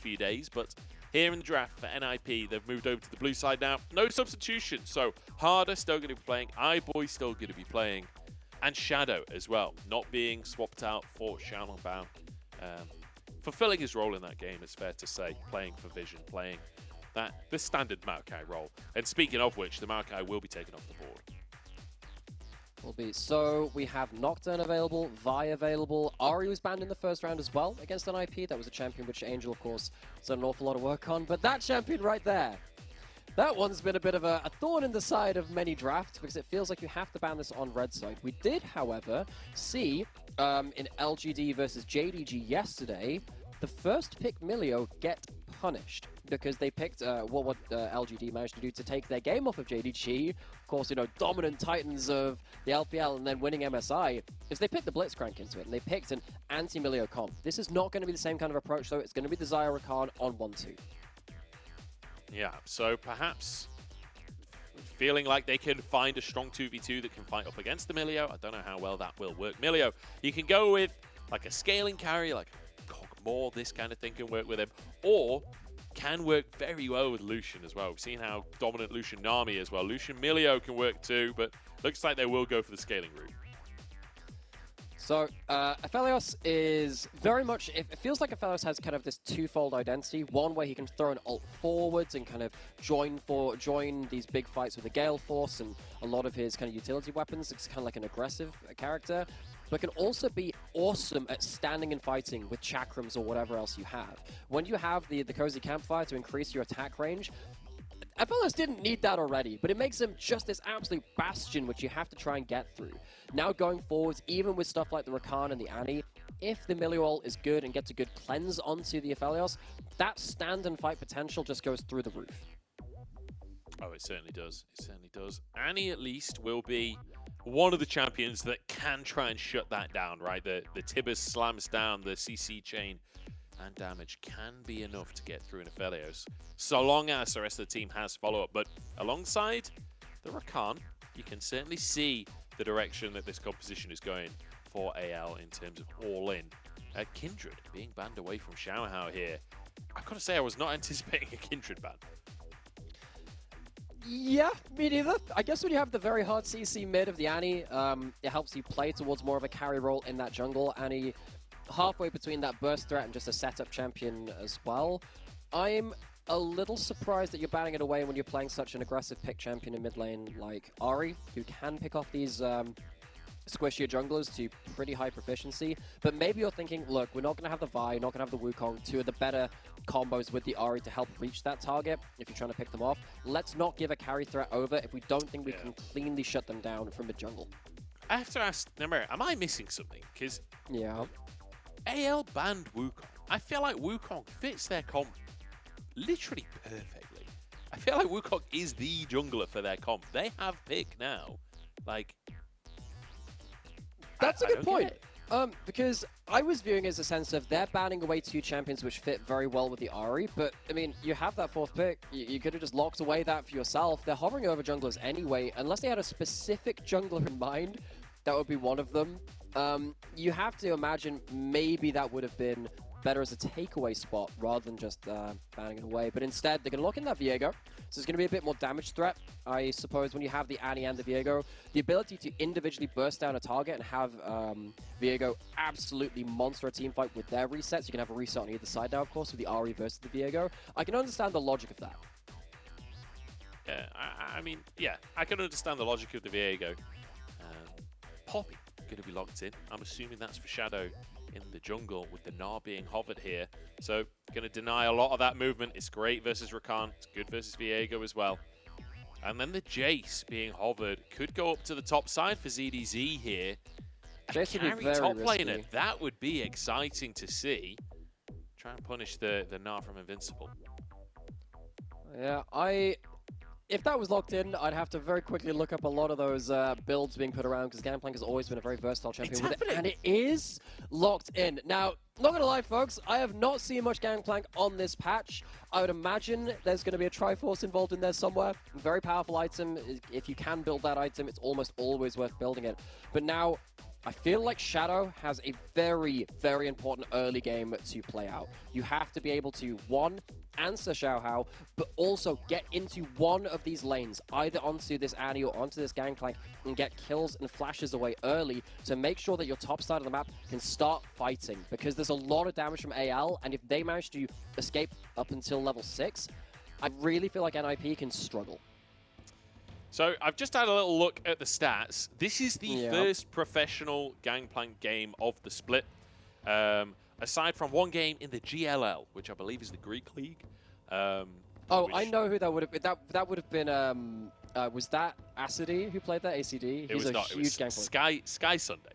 few days, but here in the draft for NIP, they've moved over to the blue side now. No substitution, so Harder still going to be playing, iBoy still going to be playing, and Shadow as well, not being swapped out for Xiaolongbao. Fulfilling his role in that game, it's fair to say, playing for Vision, playing the standard Maokai role. And speaking of which, the Maokai will be taken off the board. Will be. So we have Nocturne available, Vi available. Ari was banned in the first round as well against an IP. That was a champion which Angel, of course, has done an awful lot of work on. But that champion right there, that one's been a bit of a thorn in the side of many drafts because it feels like you have to ban this on red side. We did, however, see in LGD versus JDG yesterday, the first pick Milio get punished because they picked what LGD managed to do to take their game off of JDG. Of course, you know, dominant titans of the LPL and then winning MSI, is they picked the Blitzcrank into it and they picked an anti-Milio comp. This is not going to be the same kind of approach though. It's going to be the Zyra Rakan on 1-2. Yeah, so perhaps feeling like they can find a strong 2v2 that can fight up against the Milio. I don't know how well that will work. Milio, you can go with like a scaling carry, like more, this kind of thing can work with him, or can work very well with Lucian as well. We've seen how dominant Lucian Nami as well. Lucian Milio can work too, but looks like they will go for the scaling route. So, Aphelios is very much, it feels like Aphelios has kind of this twofold identity. One where he can throw an ult forwards and kind of join these big fights with the Gale Force and a lot of his kind of utility weapons. It's kind of like an aggressive character, but can also be awesome at standing and fighting with chakrams or whatever else you have. When you have the Cozy Campfire to increase your attack range, Aphelios didn't need that already, but it makes him just this absolute bastion which you have to try and get through. Now going forwards, even with stuff like the Rakan and the Annie, if the Milio is good and gets a good cleanse onto the Aphelios, that stand and fight potential just goes through the roof. Oh, it certainly does. It certainly does. Annie, at least, will be one of the champions that can try and shut that down, right? The Tibbers slams down, the CC chain and damage can be enough to get through an Aphelios, so long as the rest of the team has follow-up. But alongside the Rakan, you can certainly see the direction that this composition is going for AL in terms of all-in. Kindred being banned away from Xiaohao here. I've got to say, I was not anticipating a Kindred ban. Yeah, me neither. I guess when you have the very hard CC mid of the Annie, it helps you play towards more of a carry role in that jungle. Annie halfway between that burst threat and just a setup champion as well. I'm a little surprised that you're banning it away when you're playing such an aggressive pick champion in mid lane like Ari, who can pick off these squishier junglers to pretty high proficiency. But maybe you're thinking, look, we're not going to have the Vi, not going to have the Wukong, two of the better combos with the Ari to help reach that target if you're trying to pick them off. Let's not give a carry threat over if we don't think we can cleanly shut them down from mid-jungle. I have to ask, Namir, am I missing something? Because yeah, AL banned Wukong. I feel like Wukong fits their comp literally perfectly. I feel like Wukong is the jungler for their comp. They have pick now. Like, that's a good point. Because I was viewing it as a sense of they're banning away two champions which fit very well with the Ari, but I mean, you have that fourth pick, you could have just locked away that for yourself. They're hovering over junglers anyway, unless they had a specific jungler in mind, that would be one of them. You have to imagine maybe that would have been better as a takeaway spot rather than just banning it away. But instead, they're going to lock in that Viego, so it's going to be a bit more damage threat. I suppose when you have the Annie and the Viego, the ability to individually burst down a target and have Viego absolutely monster a team fight with their resets. You can have a reset on either side now, of course, with the Ari versus the Viego. I can understand the logic of that. Yeah, I mean, yeah, I can understand the logic of the Viego. Poppy going to be locked in. I'm assuming that's for Shadow in the jungle with the Gnar being hovered here. So going to deny a lot of that movement. It's great versus Rakan. It's good versus Viego as well. And then the Jace being hovered could go up to the top side for ZDZ here. Jace would be very top risky. laner, that would be exciting to see. Try and punish the Gnar from Invincible. Yeah, if that was locked in, I'd have to very quickly look up a lot of those builds being put around, because Gangplank has always been a very versatile champion with it, and it is locked in. Now, not gonna lie, folks, I have not seen much Gangplank on this patch. I would imagine there's going to be a Triforce involved in there somewhere. Very powerful item. If you can build that item, it's almost always worth building it. But now, I feel like Shadow has a very, very important early game to play out. You have to be able to, one, answer Xiaohao, but also get into one of these lanes, either onto this Annie or onto this Gangplank, and get kills and flashes away early to make sure that your top side of the map can start fighting. Because there's a lot of damage from AL, and if they manage to escape up until level 6, I really feel like NIP can struggle. So I've just had a little look at the stats. This is the first professional Gangplank game of the split. Aside from one game in the GLL, which I believe is the Greek league. I know who that would have been. That would have been, was that Acidy who played that? ACD? He's a huge Gangplank. Sky Sunday.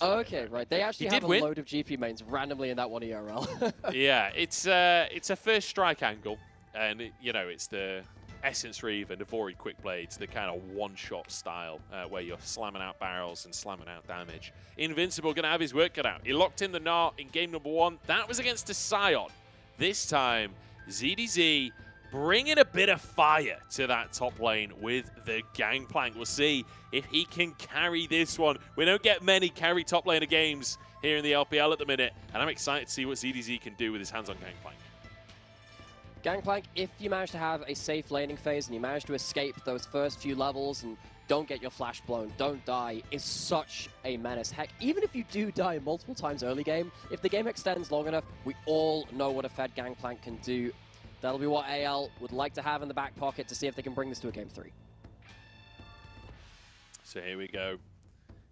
Oh, okay, right. They actually have a load of GP mains randomly in that one ERL. Yeah, it's a first strike angle. And, it's the Essence Reeve and Devori Quick Blades, the kind of one-shot style where you're slamming out barrels and slamming out damage. Invincible going to have his work cut out. He locked in the Gnar in game number 1. That was against a Scion. This time, ZDZ bringing a bit of fire to that top lane with the Gangplank. We'll see if he can carry this one. We don't get many carry top laner games here in the LPL at the minute, and I'm excited to see what ZDZ can do with his hands on Gangplank. Gangplank, if you manage to have a safe laning phase and you manage to escape those first few levels and don't get your flash blown, don't die, is such a menace. Heck, even if you do die multiple times early game, if the game extends long enough, we all know what a fed Gangplank can do. That'll be what AL would like to have in the back pocket to see if they can bring this to a game 3. So here we go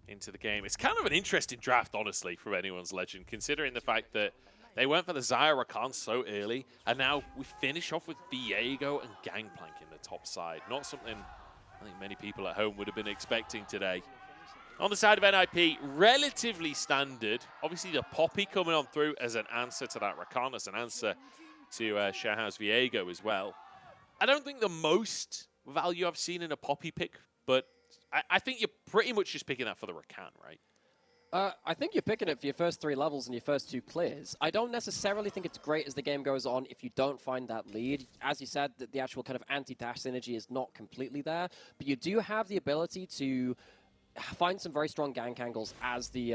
into the game. It's kind of an interesting draft, honestly, from anyone's legend, considering the fact that they went for the Xayah Rakan so early, and now we finish off with Viego and Gangplank in the top side. Not something I think many people at home would have been expecting today. On the side of NIP, relatively standard. Obviously, the Poppy coming on through as an answer to that Rakan, as an answer to Xiaohao's Viego as well. I don't think the most value I've seen in a Poppy pick, but I think you're pretty much just picking that for the Rakan, right? I think you're picking it for your first 3 levels and your first 2 clears. I don't necessarily think it's great as the game goes on if you don't find that lead. As you said, the actual kind of anti-dash synergy is not completely there, but you do have the ability to find some very strong gank angles as the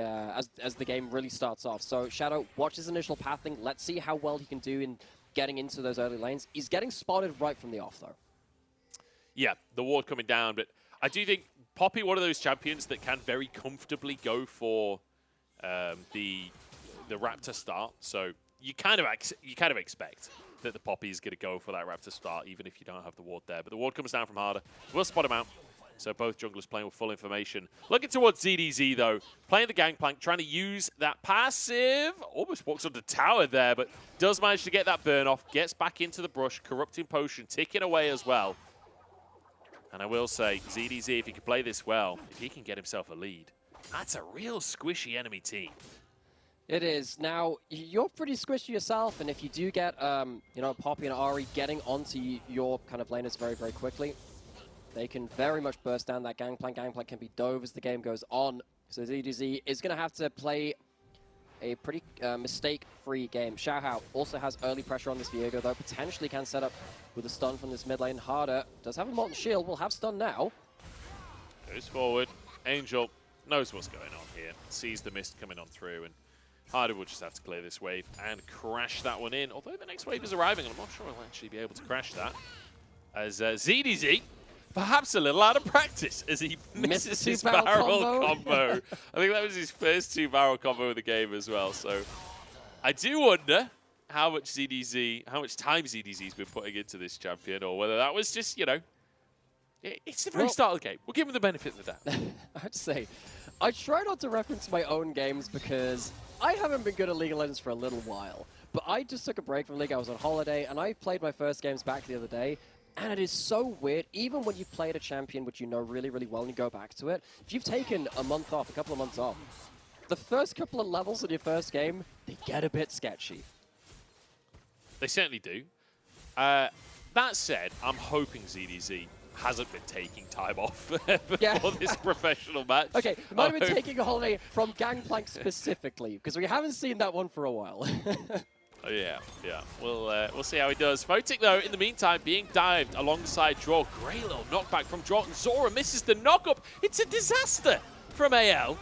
game really starts off. So Shadow, watch his initial pathing. Let's see how well he can do in getting into those early lanes. He's getting spotted right from the off, though. Yeah, the ward coming down, but I do think Poppy, one of those champions that can very comfortably go for the Raptor start. So you kind of expect that the Poppy is going to go for that Raptor start, even if you don't have the ward there. But the ward comes down from Harder. We'll spot him out. So both junglers playing with full information. Looking towards ZDZ, though. Playing the Gangplank, trying to use that passive. Almost walks under tower there, but does manage to get that burn off. Gets back into the brush. Corrupting Potion ticking away as well. And I will say, ZDZ, if he can play this well, if he can get himself a lead, that's a real squishy enemy team. It is. Now, you're pretty squishy yourself, and if you do get, Poppy and Ahri getting onto your kind of laners very, very quickly, they can very much burst down that Gangplank. Gangplank can be dove as the game goes on. So ZDZ is going to have to play a pretty mistake-free game. Xiaohao also has early pressure on this Viego, though potentially can set up with a stun from this mid lane. Harder does have a Molten Shield, will have stun now. Goes forward. Angel knows what's going on here. Sees the mist coming on through, and Harder will just have to clear this wave and crash that one in. Although the next wave is arriving, and I'm not sure he'll actually be able to crash that. As ZDZ, perhaps a little out of practice as he misses his barrel combo. I think that was his first 2-barrel combo of the game as well. So I do wonder how much time ZDZ's been putting into this champion, or whether that was just, it's the very start of the game. We'll give him the benefit of the doubt. I'd say, I try not to reference my own games because I haven't been good at League of Legends for a little while. But I just took a break from League. I was on holiday, and I played my first games back the other day. And it is so weird, even when you've played a champion which you know really, really well and you go back to it, if you've taken a month off, a couple of months off, the first couple of levels in your first game, they get a bit sketchy. They certainly do. That said, I'm hoping ZDZ hasn't been taking time off before this professional match. Okay, might have been taking a holiday from Gangplank specifically, because we haven't seen that one for a while. Oh, yeah. We'll see how he does. Photic, though, in the meantime, being dived alongside Draw. Great little knockback from Draw. And Zora misses the knock-up. It's a disaster from AL.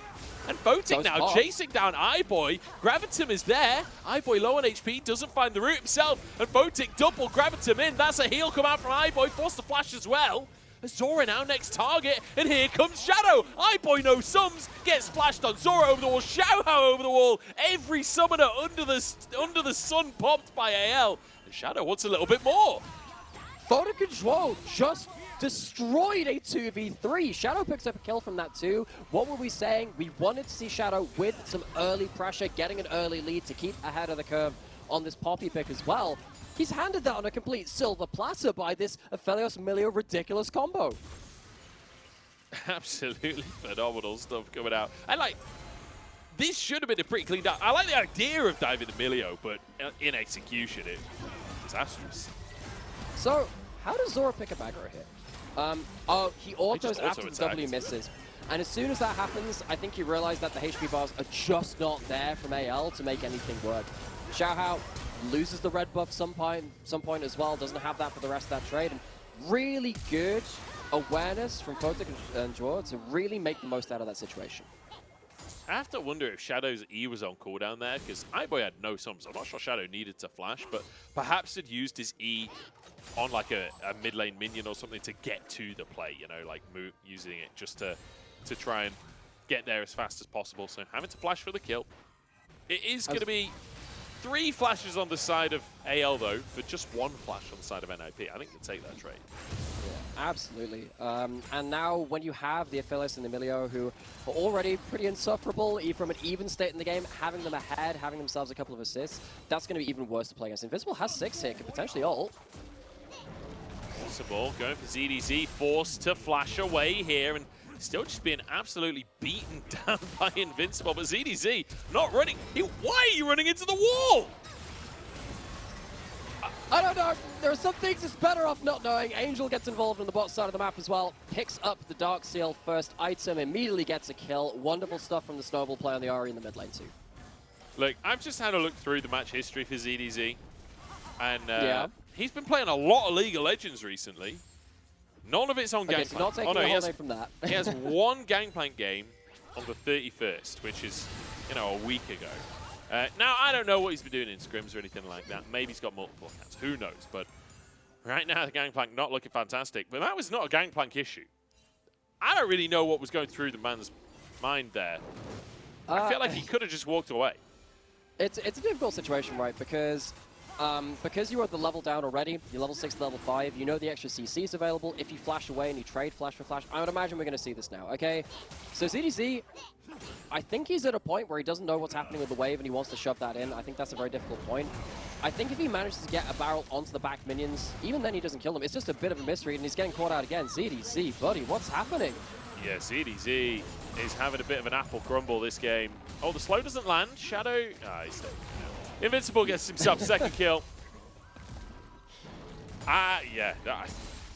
And Photic Goes now off. chasing down iBoy. Gravitum is there. iBoy low on HP, doesn't find the route himself. And Photic double Gravitum in. That's a heal come out from iBoy. Forced to flash as well. Zora now next target. And here comes Shadow. iBoy no sums. Gets splashed on Zora over the wall. Xiaohao over the wall. Every summoner under the sun popped by AL. And Shadow wants a little bit more. Photo Control just destroyed a 2v3. Shadow picks up a kill from that too. What were we saying? We wanted to see Shadow with some early pressure, getting an early lead to keep ahead of the curve on this Poppy pick as well. He's handed that on a complete silver platter by this Aphelios Milio ridiculous combo. Absolutely phenomenal stuff coming out. And like, this should have been a pretty clean down. I like the idea of diving to Milio, but in execution, it's disastrous. So, how does Zora pick up aggro here? He autos after the W misses. And as soon as that happens, I think you realize that the HP bars are just not there from AL to make anything work. Xiaohao loses the red buff some point as well, doesn't have that for the rest of that trade. And really good awareness from Photic and Jor to really make the most out of that situation. I have to wonder if Shadow's E was on cooldown there, because iBoy had no sums. I'm not sure Shadow needed to flash, but perhaps had used his E on like a mid lane minion or something to get to the play, you know, like using it just to try and get there as fast as possible. So having to flash for the kill. It is going to be 3 flashes on the side of AL though, for just 1 flash on the side of NIP. I think they'll take that trade. Yeah, absolutely. And now when you have the Aphelios and the Milio, who are already pretty insufferable from an even state in the game, having them ahead, having themselves a couple of assists, that's going to be even worse to play against. Invincible has 6 here, could potentially ult. Possible, going for ZDZ, forced to flash away here, and still just being absolutely beaten down by Invincible. But ZDZ not running. Why are you running into the wall? I don't know. There are some things it's better off not knowing. Angel gets involved on the bot side of the map as well. Picks up the Dark Seal first item, immediately gets a kill. Wonderful stuff from the Snowball play on the Ahri in the mid lane too. Look, I've just had a look through the match history for ZDZ. And yeah. He's been playing a lot of League of Legends recently. None of it's on Okay, so not Gangplank. taking a holiday from that. He has 1 Gangplank game on the 31st, which is, you know, a week ago. Now, I don't know what he's been doing in scrims or anything like that. Maybe he's got multiple accounts. Who knows? But right now, the Gangplank not looking fantastic. But that was not a Gangplank issue. I don't really know what was going through the man's mind there. I feel like he could have just walked away. It's a difficult situation, right? Because you are the level down already, you're level 6 to level 5, you know the extra CC's available. If you flash away and you trade flash for flash, I would imagine we're going to see this now, okay? So ZDZ, I think he's at a point where he doesn't know what's happening with the wave and he wants to shove that in. I think that's a very difficult point. I think if he manages to get a barrel onto the back minions, even then he doesn't kill them. It's just a bit of a misread and he's getting caught out again. ZDZ, buddy, what's happening? Yeah, ZDZ is having a bit of an apple crumble this game. Oh, the slow doesn't land. Shadow, he's dead. Invincible gets himself second kill. Yeah.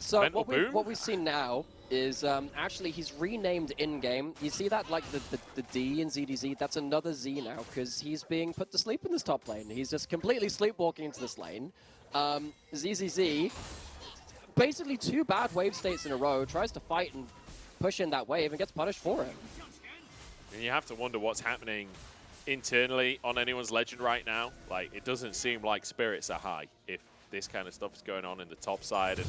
So what we've seen now is actually he's renamed in-game. You see that, like the D in ZDZ? That's another Z now because he's being put to sleep in this top lane. He's just completely sleepwalking into this lane. ZZZ, basically 2 bad wave states in a row, tries to fight and push in that wave and gets punished for it. And you have to wonder what's happening internally on anyone's legend right now. Like, it doesn't seem like spirits are high if this kind of stuff is going on in the top side, and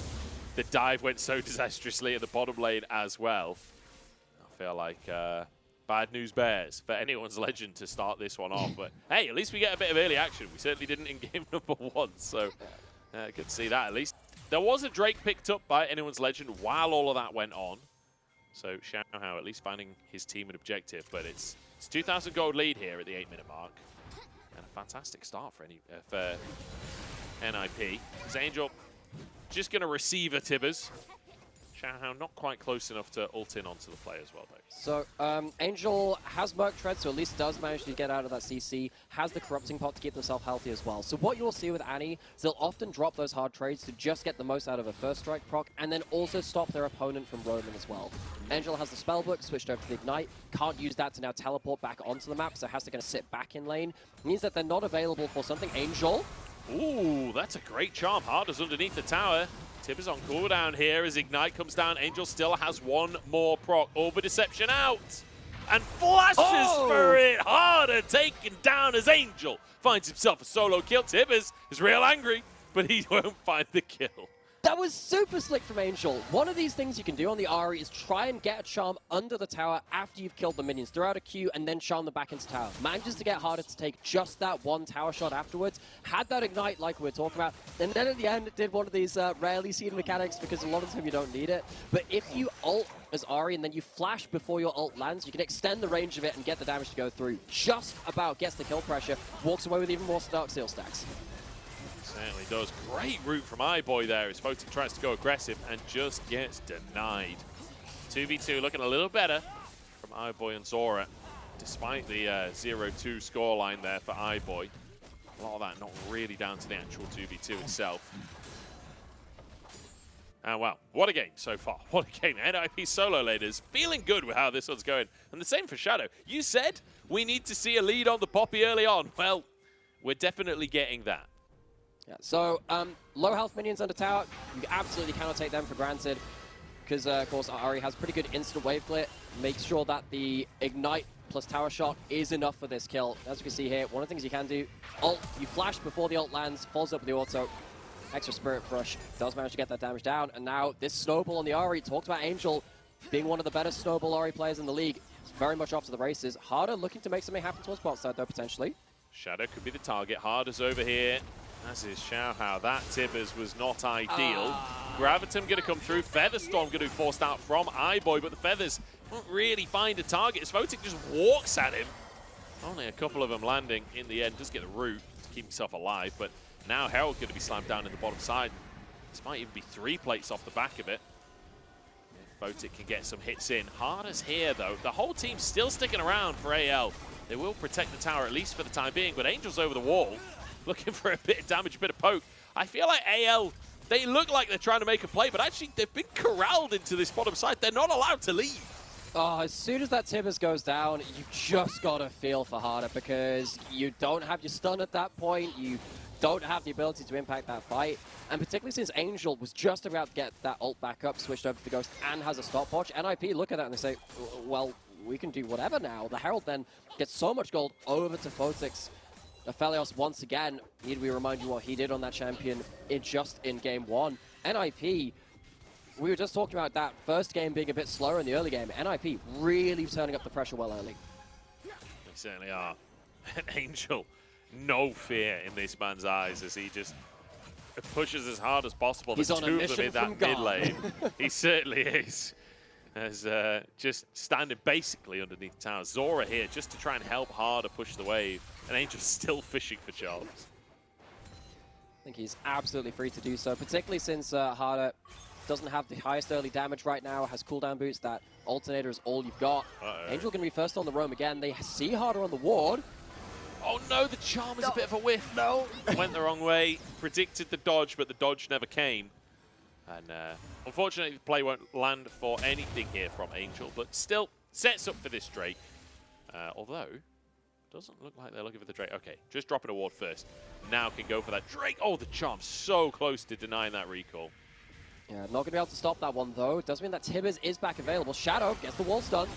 the dive went so disastrously at the bottom lane as well. I feel like bad news bears for anyone's legend to start this one off, but hey, at least we get a bit of early action. We certainly didn't in game number 1, so good to see that at least. There was a Drake picked up by anyone's legend while all of that went on, so Xiaohao at least finding his team an objective, but it's 2,000 gold lead here at the 8-minute mark. And a fantastic start for NIP. As Angel just going to receive a Tibbers. Xiaohao not quite close enough to ult in onto the play as well, though. So Angel has Merc Tread, so at least does manage to get out of that CC, has the Corrupting Pot to keep himself healthy as well. So what you'll see with Annie is they'll often drop those hard trades to just get the most out of a first strike proc, and then also stop their opponent from roaming as well. Angel has the Spellbook, switched over to the Ignite, can't use that to now teleport back onto the map, so has to kind of sit back in lane. It means that they're not available for something. Angel. Ooh, that's a great charm. Harders underneath the tower. Tibbers on cooldown here as Ignite comes down. Angel still has 1 more proc. Orb of Deception out. and flashes for it. Harder taken down as Angel finds himself a solo kill. Tibbers is real angry, but he won't find the kill. That was super slick from Angel. One of these things you can do on the Ahri is try and get a charm under the tower after you've killed the minions. Throw out a Q and then charm them back into tower. Manages to get Harder to take just that one tower shot afterwards. Had that ignite like we were talking about. And then at the end, it did one of these rarely seen mechanics because a lot of the time you don't need it. But if you ult as Ahri and then you flash before your ult lands, you can extend the range of it and get the damage to go through. Just about gets the kill pressure. Walks away with even more Dark Seal stacks. Certainly does. Great route from iBoy there as Photic tries to go aggressive and just gets denied. 2v2 looking a little better from iBoy and Zora, despite the 0-2 scoreline there for iBoy. A lot of that not really down to the actual 2v2 itself. And wow, what a game so far. What a game. NIP solo leaders feeling good with how this one's going. And the same for Shadow. You said we need to see a lead on the Poppy early on. Well, we're definitely getting that. Yeah, so low health minions under tower, you absolutely cannot take them for granted because, of course, Ahri has pretty good instant wave clear. Makes sure that the ignite plus tower shot is enough for this kill. As you can see here, one of the things you can do, ult, you flash before the ult lands, follows up with the auto, extra Spirit Rush, does manage to get that damage down, and now this snowball on the Ahri, talked about Angel being one of the better snowball Ahri players in the league. It's very much off to the races. Harder looking to make something happen towards bot side, though, potentially. Shadow could be the target. Harder's over here. As is Xiaohao. That Tibbers was not ideal. Graviton going to come through. Featherstorm going to be forced out from iBoy, but the Feathers don't really find a target. As Photic just walks at him. Only a couple of them landing in the end. Does get the root to keep himself alive, but now Herald's going to be slammed down in the bottom side. This might even be 3 plates off the back of it. Photic can get some hits in. Harder's here, though. The whole team's still sticking around for AL. They will protect the tower, at least for the time being, but Angel's over the wall, looking for a bit of damage, a bit of poke. I feel like AL, they look like they're trying to make a play, but actually they've been corralled into this bottom side. They're not allowed to leave. Oh, as soon as that Tibbers goes down, you've just got to feel for Harder because you don't have your stun at that point. You don't have the ability to impact that fight. And particularly since Angel was just about to get that ult back up, switched over to the Ghost, and has a stopwatch, NIP look at that and they say, well, we can do whatever now. The Herald then gets so much gold over to Photic's. Aphelios once again, need we remind you what he did on that champion in game 1. NIP, we were just talking about that first game being a bit slower in the early game. NIP really turning up the pressure well early. They certainly are. And Angel, no fear in this man's eyes as he just pushes as hard as possible. He's There's on a 2 of them mission in that from mid God. lane. He certainly is. As just standing basically underneath the tower. Zora here just to try and help Harder push the wave. And Angel's still fishing for charms. I think he's absolutely free to do so, particularly since Harder doesn't have the highest early damage right now, has cooldown boots, that alternator is all you've got. Angel going to be first on the roam again. They see Harder on the ward. Oh no, the charm is a bit of a whiff. No. Went the wrong way, predicted the dodge, but the dodge never came. And unfortunately, the play won't land for anything here from Angel, but still sets up for this Drake. Although, doesn't look like they're looking for the Drake. Okay, just dropping a ward first. Now can go for that Drake. Oh, the charm so close to denying that recall. Yeah, not going to be able to stop that one, though. It does mean that Tibbers is back available. Shadow gets the wall stun.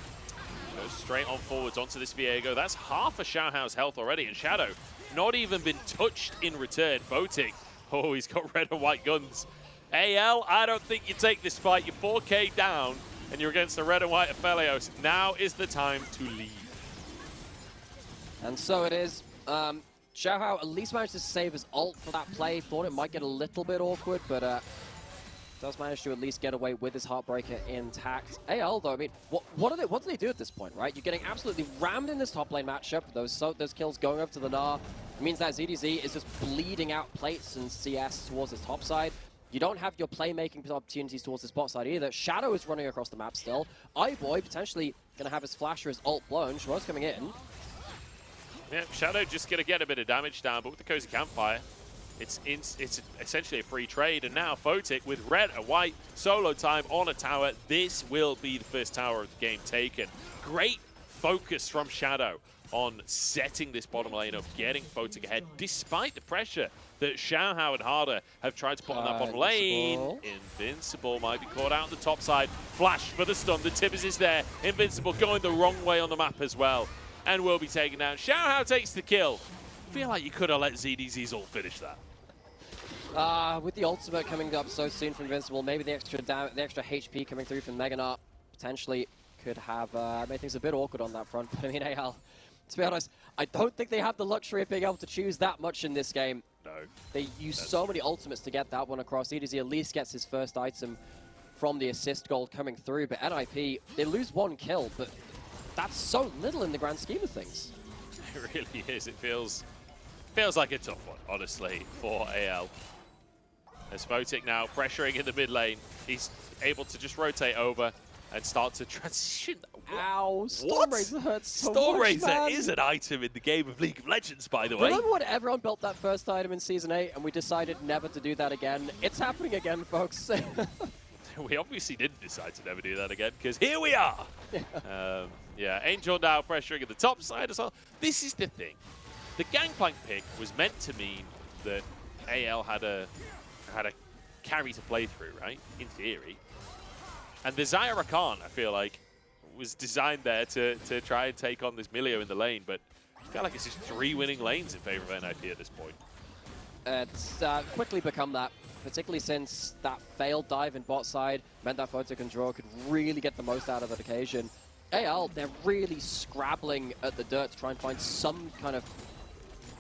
Goes straight on forwards onto this Viego. That's half a Xiaohao's health already, and Shadow not even been touched in return. Photic, oh, he's got red and white guns. AL, I don't think you take this fight. You're 4K down, and you're against the red and white Aphelios. Now is the time to leave. And so it is. Xiaohao at least managed to save his ult for that play. Thought it might get a little bit awkward, but does manage to at least get away with his Heartbreaker intact. AL, though, I mean, what do they do at this point, right? You're getting absolutely rammed in this top lane matchup. Those kills going over to the Gnar. It means that ZDZ is just bleeding out plates and CS towards his top side. You don't have your playmaking opportunities towards his bot side either. Shadow is running across the map still. iBoy potentially going to have his flash or his ult blown. Shimo's coming in. Yeah, Shadow just going to get a bit of damage down, but with the Cozy Campfire, it's essentially a free trade. And now Photic with red and white solo time on a tower. This will be the first tower of the game taken. Great focus from Shadow. on setting this bottom lane up, getting Photic ahead, despite the pressure that Xiaohao and Harder have tried to put on that bottom lane. Invincible might be caught out on the top side. Flash for the stun. The Tibbers is there. Invincible going the wrong way on the map as well, and will be taken down. Xiaohao takes the kill. I feel like you could have let ZDZ's ult finish that. With the ultimate coming up so soon from Invincible, maybe the extra HP coming through from Meganart potentially could have made things a bit awkward on that front. But I mean, AL, to be honest, I don't think they have the luxury of being able to choose that much in this game. No. They use so many ultimates to get that one across. EDZ at least gets his first item from the assist gold coming through, but NIP, they lose one kill, but that's so little in the grand scheme of things. It really is. It feels like a tough one, honestly, for AL. As Photic now pressuring in the mid lane, he's able to just rotate over and start to transition. Ow, Stormrazor hurts so Stormrazor much, is an item in the game of League of Legends, by the way. Remember when everyone built that first item in Season 8 and we decided never to do that again? It's happening again, folks. We obviously didn't decide to never do that again, because here we are. Yeah, Angel now pressuring at the top side as well. This is the thing. The Gangplank pick was meant to mean that AL had a carry to play through, right? In theory. And the Zaya Rakan, I feel like, was designed there to try and take on this Milio in the lane, but I feel like it's just 3 winning lanes in favor of NIP at this point. It's quickly become that, particularly since that failed dive in bot side meant that Photic and Draw could really get the most out of that occasion. AL, they're really scrabbling at the dirt to try and find some kind of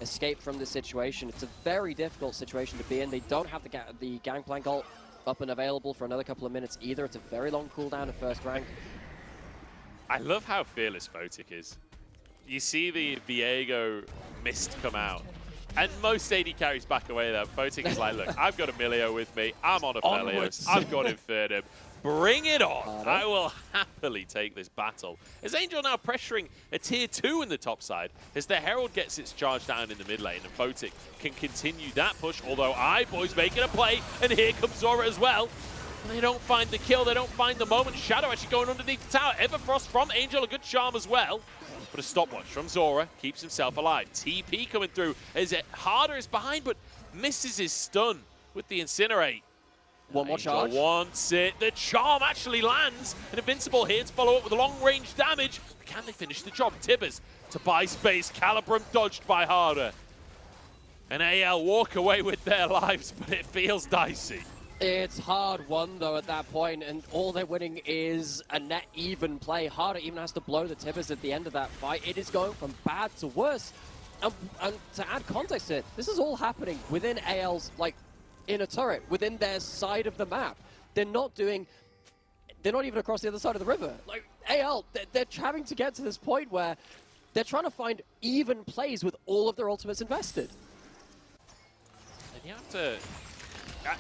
escape from this situation. It's a very difficult situation to be in. They don't have the Gangplank ult up and available for another couple of minutes either. It's a very long cooldown of first rank. I love how fearless Photic is. You see the Viego mist come out, and most AD carries back away there. Photic is like, look, I've got a Milio with me. I'm on a Felios. I've got Infernum. Bring it on. I will happily take this battle. As Angel now pressuring a tier 2 in the top side, as the Herald gets its charge down in the mid lane, and Photic can continue that push, although iBoy's making a play, and here comes Zora as well. They don't find the kill, they don't find the moment. Shadow actually going underneath the tower. Everfrost from Angel, a good charm as well. But a stopwatch from Zora keeps himself alive. TP coming through as Harder is behind, but misses his stun with the Incinerate. One more charge. Wants it. The charm actually lands. And Invincible here to follow up with a long-range damage. But can they finish the job? Tibbers to buy space. Calibrum dodged by Harder. And AL walk away with their lives, but it feels dicey. It's hard won, though, at that point, and all they're winning is a net even play. Harder even has to blow the Tibbers at the end of that fight. It is going from bad to worse. And to add context to it, this is all happening within AL's, like, in a turret, within their side of the map. They're not even across the other side of the river. Like, AL, they're having to get to this point where they're trying to find even plays with all of their ultimates invested. And you have to...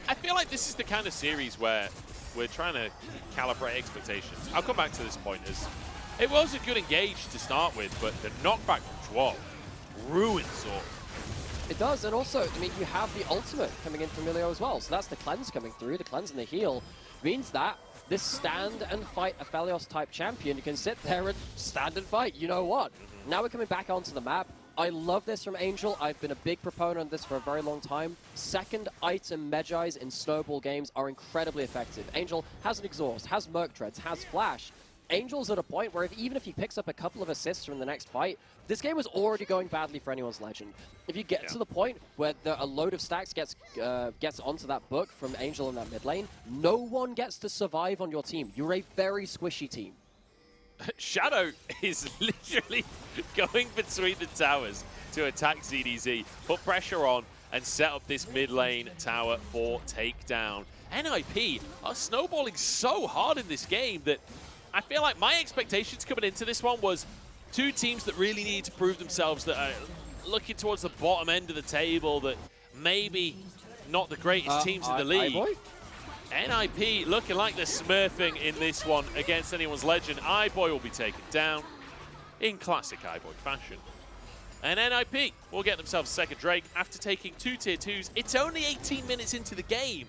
I feel like this is the kind of series where we're trying to calibrate expectations. I'll come back to this point, as it was a good engage to start with, but the knockback from Dwarf ruins Zora. It does, and also, I mean, you have the ultimate coming in from Milio as well, so that's the cleanse coming through. The cleanse and the heal means that this stand and fight a Felios type champion, you can sit there and stand and fight, you know what? Now we're coming back onto the map. I love this from Angel. I've been a big proponent of this for a very long time. Second item Medjais in snowball games are incredibly effective. Angel has an exhaust, has Merc Treads, has Flash. Angel's at a point where even if he picks up a couple of assists from the next fight, this game was already going badly for anyone's Legend. If you get to the point where a load of stacks gets onto that book from Angel in that mid lane, no one gets to survive on your team. You're a very squishy team. Shadow is literally going between the towers to attack ZDZ, put pressure on, and set up this mid lane tower for takedown. NIP are snowballing so hard in this game that I feel like my expectations coming into this one was two teams that really need to prove themselves, that are looking towards the bottom end of the table, that maybe not the greatest teams in the league. NIP looking like they're smurfing in this one against anyone's Legend. iBoy will be taken down in classic iBoy fashion. And NIP will get themselves a second Drake after taking 2 tier 2s. It's only 18 minutes into the game.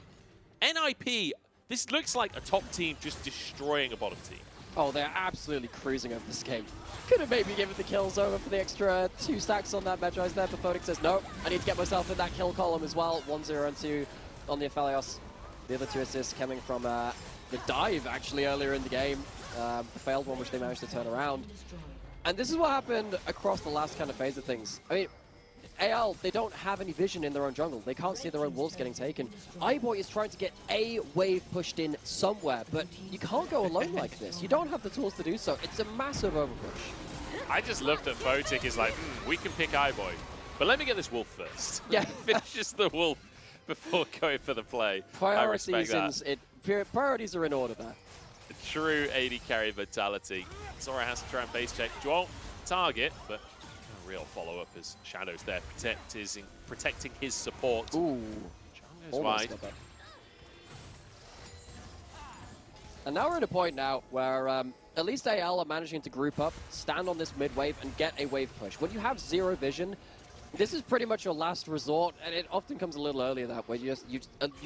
NIP, this looks like a top team just destroying a bottom team. Oh, they're absolutely cruising over this game. Could have maybe given the kills over for the extra 2 stacks on that Medjai's there, but Phoenix says, no, I need to get myself in that kill column as well. 1-0 and 2 on the Aphelios. The other 2 assists coming from the dive, actually, earlier in the game. The failed one, which they managed to turn around. And this is what happened across the last kind of phase of things. I mean, AL, they don't have any vision in their own jungle. They can't see their own wolves getting taken. iBoy is trying to get a wave pushed in somewhere, but you can't go alone like this. You don't have the tools to do so. It's a massive overpush. I just love that Photic is like, we can pick iBoy, but let me get this wolf first. Yeah. Finishes the wolf before going for the play. Priorities, I respect that. Priorities are in order there. A true AD carry mentality. Zora has to try and base check. Joel, target, but a real follow-up as Shadow's there protecting his support. Ooh. Goes wide. And now we're at a point now where at least AL are managing to group up, stand on this mid wave, and get a wave push. When you have zero vision, this is pretty much your last resort, and it often comes a little earlier that way. You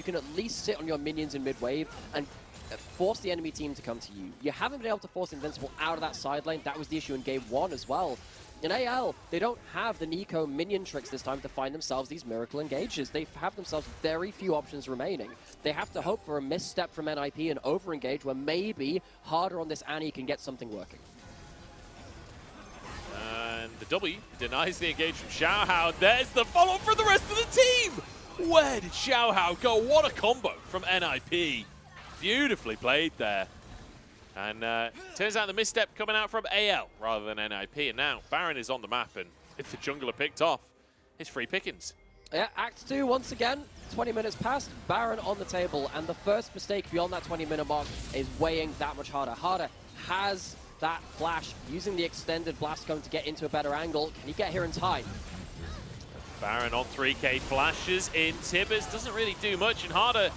can at least sit on your minions in mid wave and force the enemy team to come to you. You haven't been able to force Invincible out of that side lane. That was the issue in Game 1 as well. In AL, they don't have the Nico minion tricks this time to find themselves these miracle engages. They have themselves very few options remaining. They have to hope for a misstep from NIP and over-engage where maybe harder on this Annie can get something working. And the W denies the engage from Xiaohao. There's the follow for the rest of the team! Where did Xiaohao go? What a combo from NIP. Beautifully played there. And turns out the misstep coming out from AL rather than NIP. And now Baron is on the map, and if the jungler picked off, it's free pickings. Yeah, Act 2 once again, 20 minutes past, Baron on the table, and the first mistake beyond that 20-minute mark is weighing that much harder. Harder has that flash, using the extended blast cone to get into a better angle. Can he get here in time? Baron on 3k, flashes in. Tibbers doesn't really do much, and Harder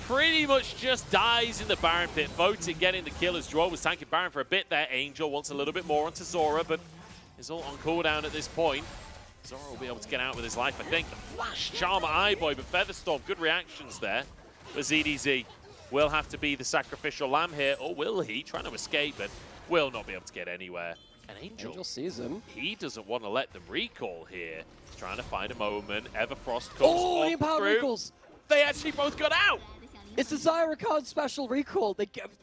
pretty much just dies in the Baron pit. Voting getting the kill as Droll was tanking Baron for a bit there. Angel wants a little bit more onto Zora, but is all on cooldown at this point. Zora will be able to get out with his life, I think. The flash charm at iBoy, but Featherstorm, good reactions there. But ZDZ will have to be the sacrificial lamb here, or will he? Trying to escape, but will not be able to get anywhere. And Angel sees him. He doesn't want to let them recall here. He's trying to find a moment. Everfrost comes Oh, he power through. recalls! They actually both got out! It's a Zyra card special recall.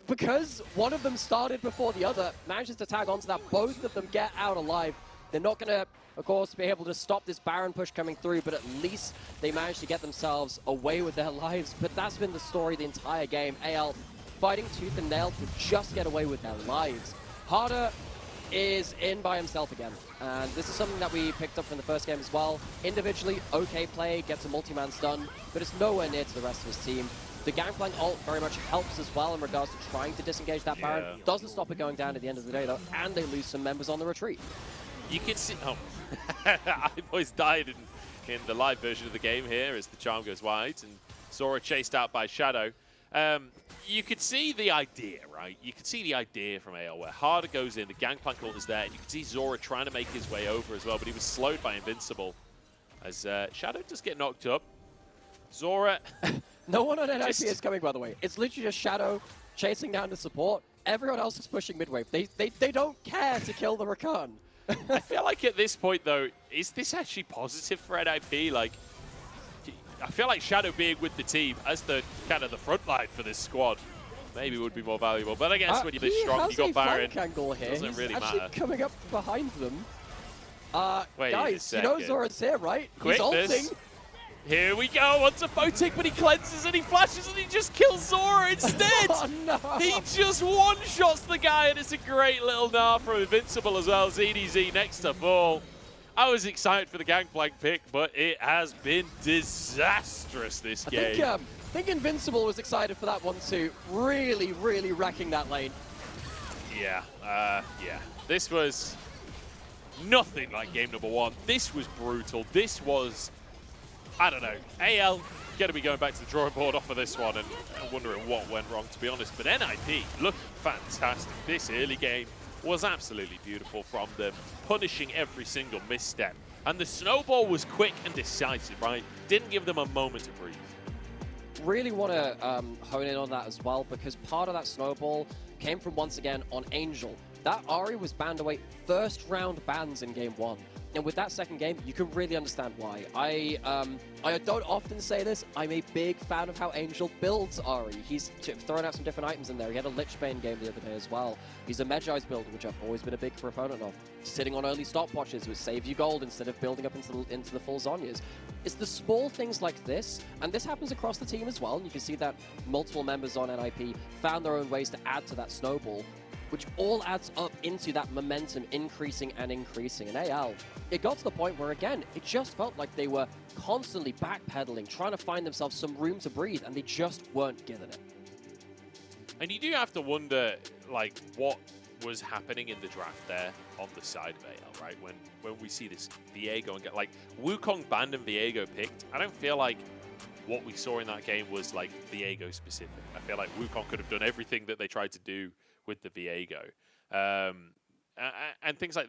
Because one of them started before the other, manages to tag onto that. Both of them get out alive. They're not going to, of course, be able to stop this Baron push coming through, but at least they managed to get themselves away with their lives. But that's been the story the entire game. AL fighting tooth and nail to just get away with their lives. Harder is in by himself again. And this is something that we picked up from the first game as well. Individually, okay play, gets a multi-man stun, but it's nowhere near to the rest of his team. The Gangplank ult very much helps as well in regards to trying to disengage that Baron. Doesn't stop it going down at the end of the day, though, and they lose some members on the retreat. You can see... Oh. iBoy's died in the live version of the game here as the charm goes wide, and Zora chased out by Shadow. You could see the idea, right? You could see the idea from AL where Harder goes in, the Gangplank ult is there, and you can see Zora trying to make his way over as well, but he was slowed by Invincible as Shadow does get knocked up. Zora... No one on NIP is coming, by the way. It's literally just Shadow chasing down the support. Everyone else is pushing mid-wave. They don't care to kill the Rakan. I feel like at this point, though, is this actually positive for NIP? Like, I feel like Shadow being with the team as the kind of the front line for this squad maybe would be more valuable. But I guess when you're this strong, you got Baron. Angle here. Doesn't really actually matter. Coming up behind them. Wait guys, you know Zora's here, right? He's ulting. Here we go, onto Photic, but he cleanses and he flashes and he just kills Zora instead! Oh, no. He just one-shots the guy, and it's a great little gnaw from Invincible as well. ZDZ next to fall. I was excited for the Gangplank pick, but it has been disastrous this game. I think Invincible was excited for that one too. Really, really wrecking that lane. Yeah, This was nothing like game number one. This was brutal. This was... I don't know. AL going to be going back to the drawing board off of this one and wondering what went wrong, to be honest. But NIP looking fantastic. This early game was absolutely beautiful from them, punishing every single misstep. And the snowball was quick and decisive, right? Didn't give them a moment to breathe. really want to hone in on that as well, because part of that snowball came from, once again, on Angel. That Ari was banned away first round bans in game 1. And with that second game, you can really understand why. I don't often say this. I'm a big fan of how Angel builds Ari. He's throwing out some different items in there. He had a Lichbane game the other day as well. He's a Medjai's builder, which I've always been a big proponent of. Sitting on early stopwatches, which save you gold instead of building up into the full Zhonyas. It's the small things like this, and this happens across the team as well. And you can see that multiple members on NIP found their own ways to add to that snowball, which all adds up into that momentum increasing and increasing. And AL, it got to the point where, again, it just felt like they were constantly backpedaling, trying to find themselves some room to breathe, and they just weren't given it. And you do have to wonder, like, what was happening in the draft there on the side of AL, right? When we see this Viego and get, like, Wukong banned and Viego picked, I don't feel like what we saw in that game was, like, Viego specific. I feel like Wukong could have done everything that they tried to do with the Viego. And things like